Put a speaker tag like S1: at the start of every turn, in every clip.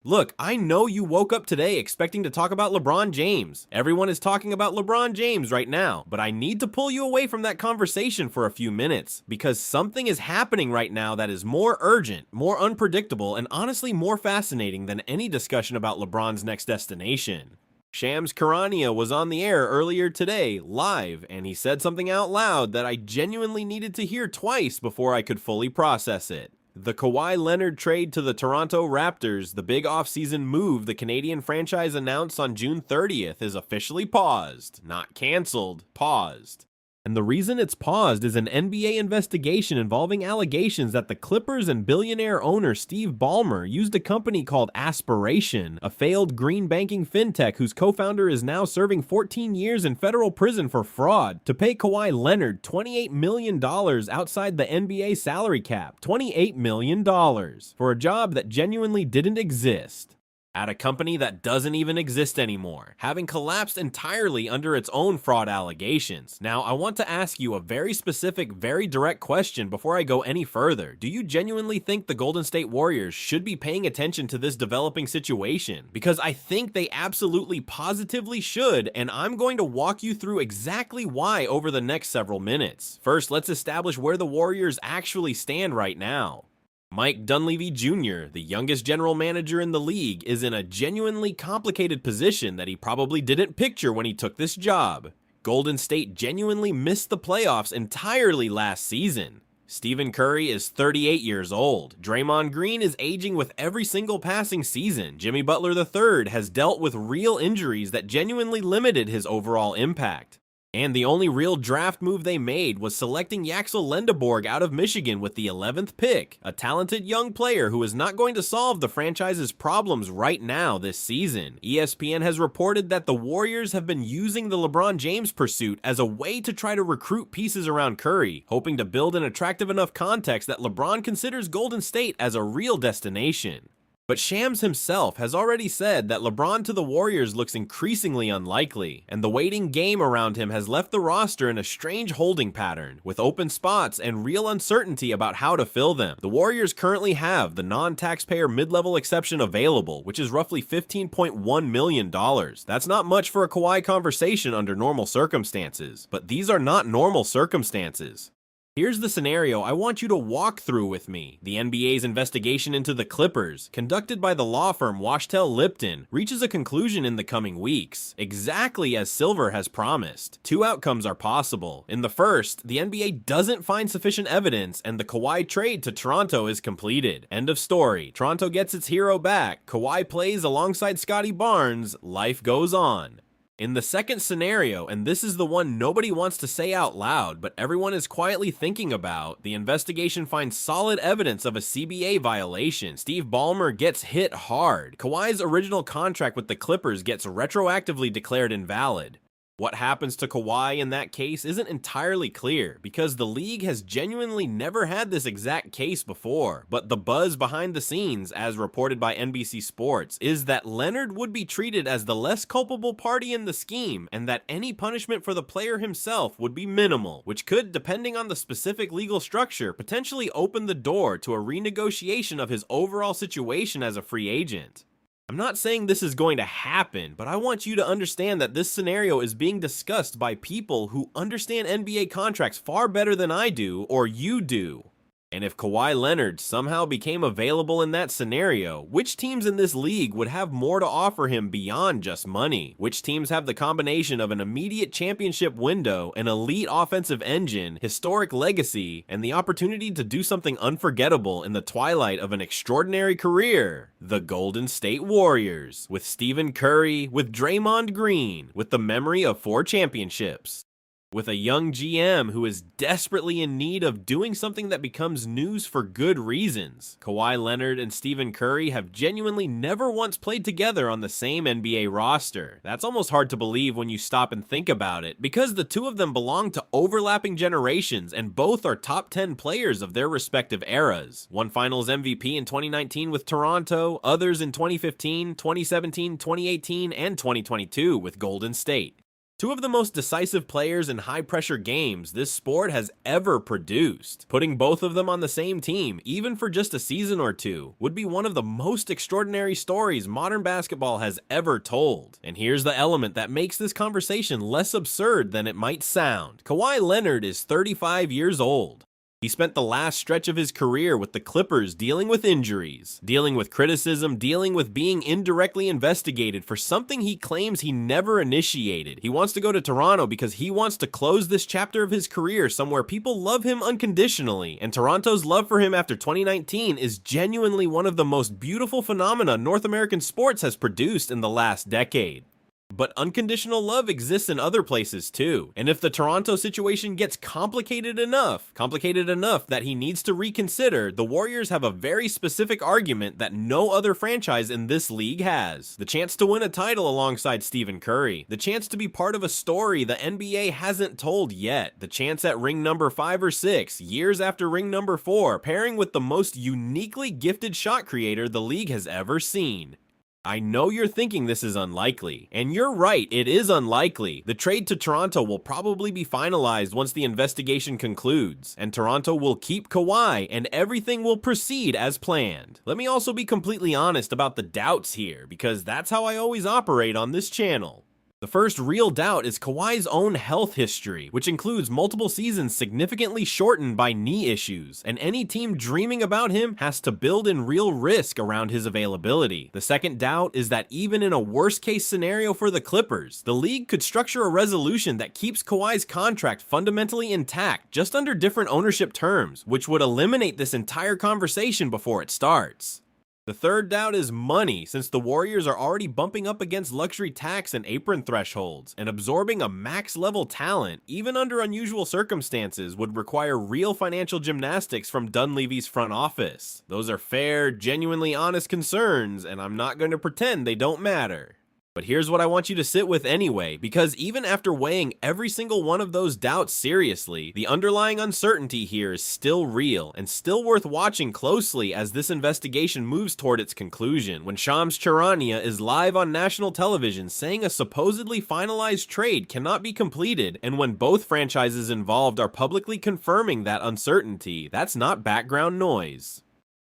S1: Look, I know you woke up today expecting to talk about LeBron James. Everyone is talking about LeBron James right now, but I need to pull you away from that conversation for a few minutes because something is happening right now that is more urgent, more unpredictable, and honestly more fascinating than any discussion about LeBron's next destination. Shams Charania was on the air earlier today, live, and he said something out loud that I genuinely needed to hear twice before I could fully process it. The Kawhi Leonard trade to the Toronto Raptors, the big offseason move the Canadian franchise announced on June 30th, is officially paused. Not canceled, paused. And the reason it's paused is an NBA investigation involving allegations that the Clippers and billionaire owner Steve Ballmer used a company called Aspiration, a failed green banking fintech whose co-founder is now serving 14 years in federal prison for fraud, to pay Kawhi Leonard $28 million outside the NBA salary cap. $28 million for a job that genuinely didn't exist. At a company that doesn't even exist anymore, having collapsed entirely under its own fraud allegations. Now, I want to ask you a very specific, very direct question before I go any further. Do you genuinely think the Golden State Warriors should be paying attention to this developing situation? Because I think they absolutely positively should, and I'm going to walk you through exactly why over the next several minutes. First, let's establish where the Warriors actually stand right now. Mike Dunleavy Jr., the youngest general manager in the league, is in a genuinely complicated position that he probably didn't picture when he took this job. Golden State genuinely missed the playoffs entirely last season. Stephen Curry is 38 years old. Draymond Green is aging with every single passing season. Jimmy Butler III has dealt with real injuries that genuinely limited his overall impact. And the only real draft move they made was selecting Yaxel Lendeborg out of Michigan with the 11th pick, a talented young player who is not going to solve the franchise's problems right now this season. ESPN has reported that the Warriors have been using the LeBron James pursuit as a way to try to recruit pieces around Curry, hoping to build an attractive enough context that LeBron considers Golden State as a real destination. But Shams himself has already said that LeBron to the Warriors looks increasingly unlikely, and the waiting game around him has left the roster in a strange holding pattern, with open spots and real uncertainty about how to fill them. The Warriors currently have the non-taxpayer mid-level exception available, which is roughly $15.1 million. That's not much for a Kawhi conversation under normal circumstances, but these are not normal circumstances. Here's the scenario I want you to walk through with me. The NBA's investigation into the Clippers, conducted by the law firm Washtel Lipton, reaches a conclusion in the coming weeks, exactly as Silver has promised. Two outcomes are possible. In the first, the NBA doesn't find sufficient evidence and the Kawhi trade to Toronto is completed. End of story. Toronto gets its hero back. Kawhi plays alongside Scottie Barnes. Life goes on. In the second scenario, and this is the one nobody wants to say out loud, but everyone is quietly thinking about, the investigation finds solid evidence of a CBA violation. Steve Ballmer gets hit hard. Kawhi's original contract with the Clippers gets retroactively declared invalid. What happens to Kawhi in that case isn't entirely clear, because the league has genuinely never had this exact case before, but the buzz behind the scenes, as reported by NBC Sports, is that Leonard would be treated as the less culpable party in the scheme, and that any punishment for the player himself would be minimal, which could, depending on the specific legal structure, potentially open the door to a renegotiation of his overall situation as a free agent. I'm not saying this is going to happen, but I want you to understand that this scenario is being discussed by people who understand NBA contracts far better than I do, or you do. And if Kawhi Leonard somehow became available in that scenario, which teams in this league would have more to offer him beyond just money? Which teams have the combination of an immediate championship window, an elite offensive engine, historic legacy, and the opportunity to do something unforgettable in the twilight of an extraordinary career? The Golden State Warriors, with Stephen Curry, with Draymond Green, with the memory of 4 championships. With a young GM who is desperately in need of doing something that becomes news for good reasons. Kawhi Leonard and Stephen Curry have genuinely never once played together on the same NBA roster. That's almost hard to believe when you stop and think about it, because the two of them belong to overlapping generations and both are top 10 players of their respective eras. One Finals MVP in 2019 with Toronto, others in 2015, 2017, 2018, and 2022 with Golden State. Two of the most decisive players in high-pressure games this sport has ever produced. Putting both of them on the same team, even for just a season or two, would be one of the most extraordinary stories modern basketball has ever told. And here's the element that makes this conversation less absurd than it might sound. Kawhi Leonard is 35 years old. He spent the last stretch of his career with the Clippers dealing with injuries, dealing with criticism, dealing with being indirectly investigated for something he claims he never initiated. He wants to go to Toronto because he wants to close this chapter of his career somewhere people love him unconditionally, and Toronto's love for him after 2019 is genuinely one of the most beautiful phenomena North American sports has produced in the last decade. But unconditional love exists in other places too, and if the Toronto situation gets complicated enough that he needs to reconsider, the Warriors have a very specific argument that no other franchise in this league has. The chance to win a title alongside Stephen Curry, the chance to be part of a story the NBA hasn't told yet, the chance at ring number 5 or 6, years after ring number 4, pairing with the most uniquely gifted shot creator the league has ever seen. I know you're thinking this is unlikely, and you're right, it is unlikely. The trade to Toronto will probably be finalized once the investigation concludes, and Toronto will keep Kawhi, and everything will proceed as planned. Let me also be completely honest about the doubts here, because that's how I always operate on this channel. The first real doubt is Kawhi's own health history, which includes multiple seasons significantly shortened by knee issues, and any team dreaming about him has to build in real risk around his availability. The second doubt is that even in a worst-case scenario for the Clippers, the league could structure a resolution that keeps Kawhi's contract fundamentally intact, just under different ownership terms, which would eliminate this entire conversation before it starts. The third doubt is money, since the Warriors are already bumping up against luxury tax and apron thresholds, and absorbing a max-level talent, even under unusual circumstances, would require real financial gymnastics from Dunleavy's front office. Those are fair, genuinely honest concerns, and I'm not going to pretend they don't matter. But here's what I want you to sit with anyway, because even after weighing every single one of those doubts seriously, the underlying uncertainty here is still real and still worth watching closely as this investigation moves toward its conclusion. When Shams Charania is live on national television saying a supposedly finalized trade cannot be completed, and when both franchises involved are publicly confirming that uncertainty, that's not background noise.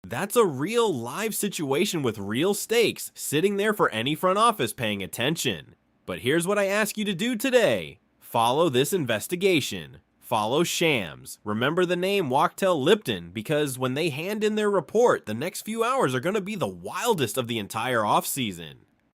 S1: That's a real live situation with real stakes sitting there for any front office paying attention. But here's what I ask you to do today. Follow this investigation. Follow Shams. Remember the name Wachtell Lipton, because when they hand in their report, the next few hours are going to be the wildest of the entire offseason.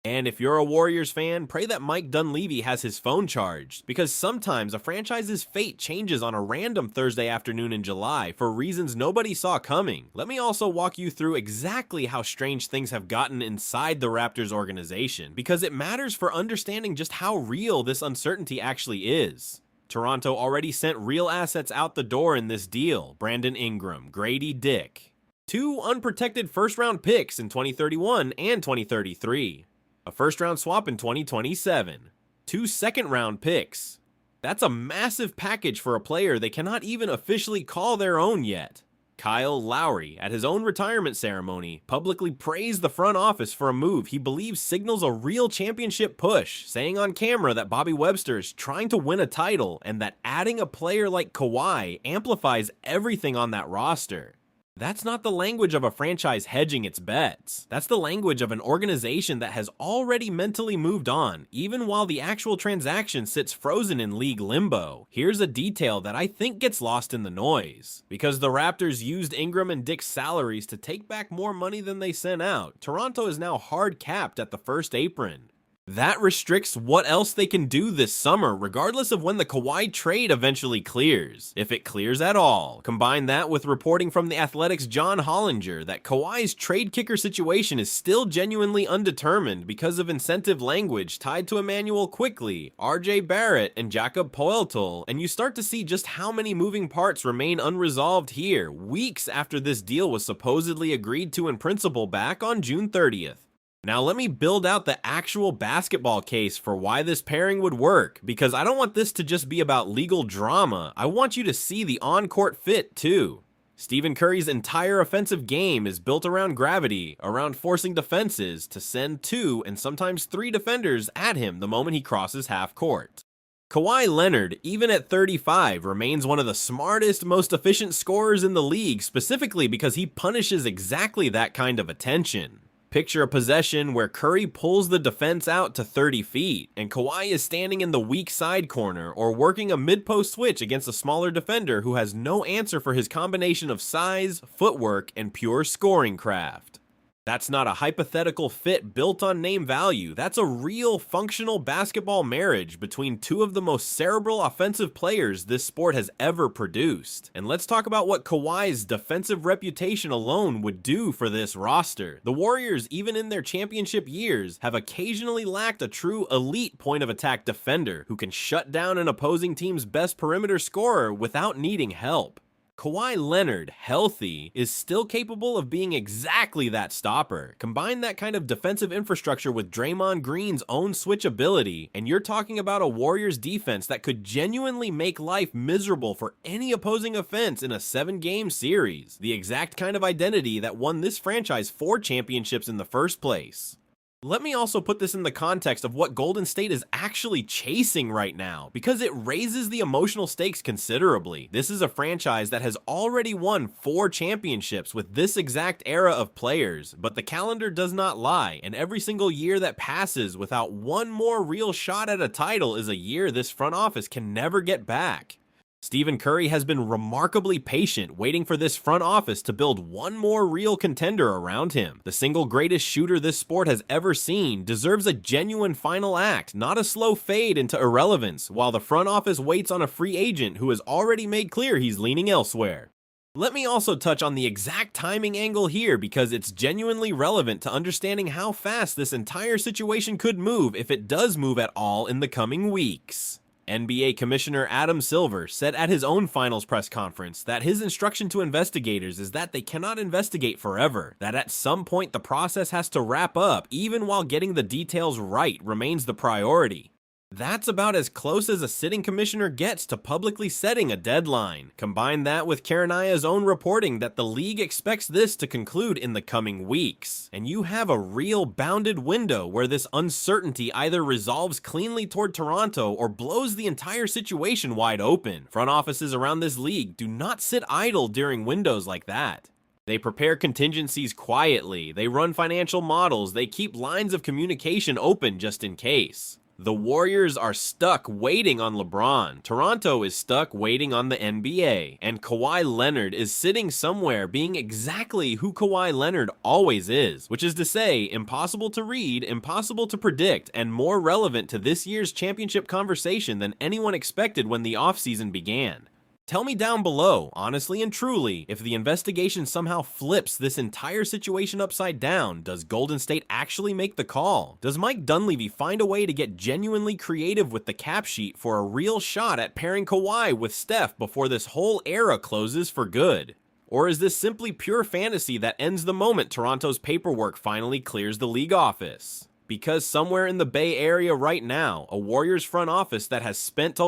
S1: And if you're a Warriors fan, pray that Mike Dunleavy has his phone charged, because sometimes a franchise's fate changes on a random Thursday afternoon in July for reasons nobody saw coming. Let me also walk you through exactly how strange things have gotten inside the Raptors organization, because it matters for understanding just how real this uncertainty actually is. Toronto already sent real assets out the door in this deal: Brandon Ingram, Grady Dick. 2 unprotected first-round picks in 2031 and 2033. A first-round swap in 2027, 2 second-round picks. That's a massive package for a player they cannot even officially call their own yet. Kyle Lowry, at his own retirement ceremony, publicly praised the front office for a move he believes signals a real championship push, saying on camera that Bobby Webster is trying to win a title and that adding a player like Kawhi amplifies everything on that roster. That's not the language of a franchise hedging its bets. That's the language of an organization that has already mentally moved on, even while the actual transaction sits frozen in league limbo. Here's a detail that I think gets lost in the noise. Because the Raptors used Ingram and Dick's salaries to take back more money than they sent out, Toronto is now hard capped at the first apron. That restricts what else they can do this summer, regardless of when the Kawhi trade eventually clears, if it clears at all. Combine that with reporting from The Athletic's John Hollinger that Kawhi's trade kicker situation is still genuinely undetermined because of incentive language tied to Emmanuel Quickley, RJ Barrett, and Jakob Poeltl, and you start to see just how many moving parts remain unresolved here, weeks after this deal was supposedly agreed to in principle back on June 30th. Now let me build out the actual basketball case for why this pairing would work, because I don't want this to just be about legal drama. I want you to see the on-court fit too. Stephen Curry's entire offensive game is built around gravity, around forcing defenses to send 2 and sometimes 3 defenders at him the moment he crosses half court. Kawhi Leonard, even at 35, remains one of the smartest, most efficient scorers in the league, specifically because he punishes exactly that kind of attention. Picture a possession where Curry pulls the defense out to 30 feet, and Kawhi is standing in the weak side corner or working a mid-post switch against a smaller defender who has no answer for his combination of size, footwork, and pure scoring craft. That's not a hypothetical fit built on name value. That's a real functional basketball marriage between two of the most cerebral offensive players this sport has ever produced. And let's talk about what Kawhi's defensive reputation alone would do for this roster. The Warriors, even in their championship years, have occasionally lacked a true elite point of attack defender who can shut down an opposing team's best perimeter scorer without needing help. Kawhi Leonard, healthy, is still capable of being exactly that stopper. Combine that kind of defensive infrastructure with Draymond Green's own switchability, and you're talking about a Warriors defense that could genuinely make life miserable for any opposing offense in a 7-game series. The exact kind of identity that won this franchise 4 championships in the first place. Let me also put this in the context of what Golden State is actually chasing right now, because it raises the emotional stakes considerably. This is a franchise that has already won 4 championships with this exact era of players, but the calendar does not lie, and every single year that passes without one more real shot at a title is a year this front office can never get back. Stephen Curry has been remarkably patient, waiting for this front office to build one more real contender around him. The single greatest shooter this sport has ever seen deserves a genuine final act, not a slow fade into irrelevance, while the front office waits on a free agent who has already made clear he's leaning elsewhere. Let me also touch on the exact timing angle here because it's genuinely relevant to understanding how fast this entire situation could move if it does move at all in the coming weeks. NBA Commissioner Adam Silver said at his own finals press conference that his instruction to investigators is that they cannot investigate forever, that at some point the process has to wrap up even while getting the details right remains the priority. That's about as close as a sitting commissioner gets to publicly setting a deadline. Combine that with Karanaya's own reporting that the league expects this to conclude in the coming weeks, and you have a real bounded window where this uncertainty either resolves cleanly toward Toronto or blows the entire situation wide open. Front offices around this league do not sit idle during windows like that. They prepare contingencies quietly, they run financial models, they keep lines of communication open just in case. The Warriors are stuck waiting on LeBron, Toronto is stuck waiting on the NBA, and Kawhi Leonard is sitting somewhere being exactly who Kawhi Leonard always is, which is to say, impossible to read, impossible to predict, and more relevant to this year's championship conversation than anyone expected when the offseason began. Tell me down below, honestly and truly, if the investigation somehow flips this entire situation upside down, does Golden State actually make the call? Does Mike Dunleavy find a way to get genuinely creative with the cap sheet for a real shot at pairing Kawhi with Steph before this whole era closes for good? Or is this simply pure fantasy that ends the moment Toronto's paperwork finally clears the league office? Because somewhere in the Bay Area right now, a Warriors front office that has spent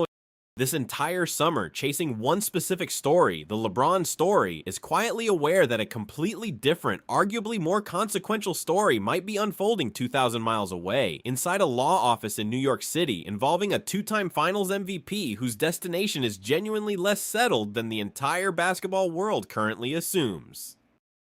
S1: this entire summer chasing one specific story, the LeBron story, is quietly aware that a completely different, arguably more consequential story might be unfolding 2,000 miles away, inside a law office in New York City, involving a 2-time finals MVP whose destination is genuinely less settled than the entire basketball world currently assumes.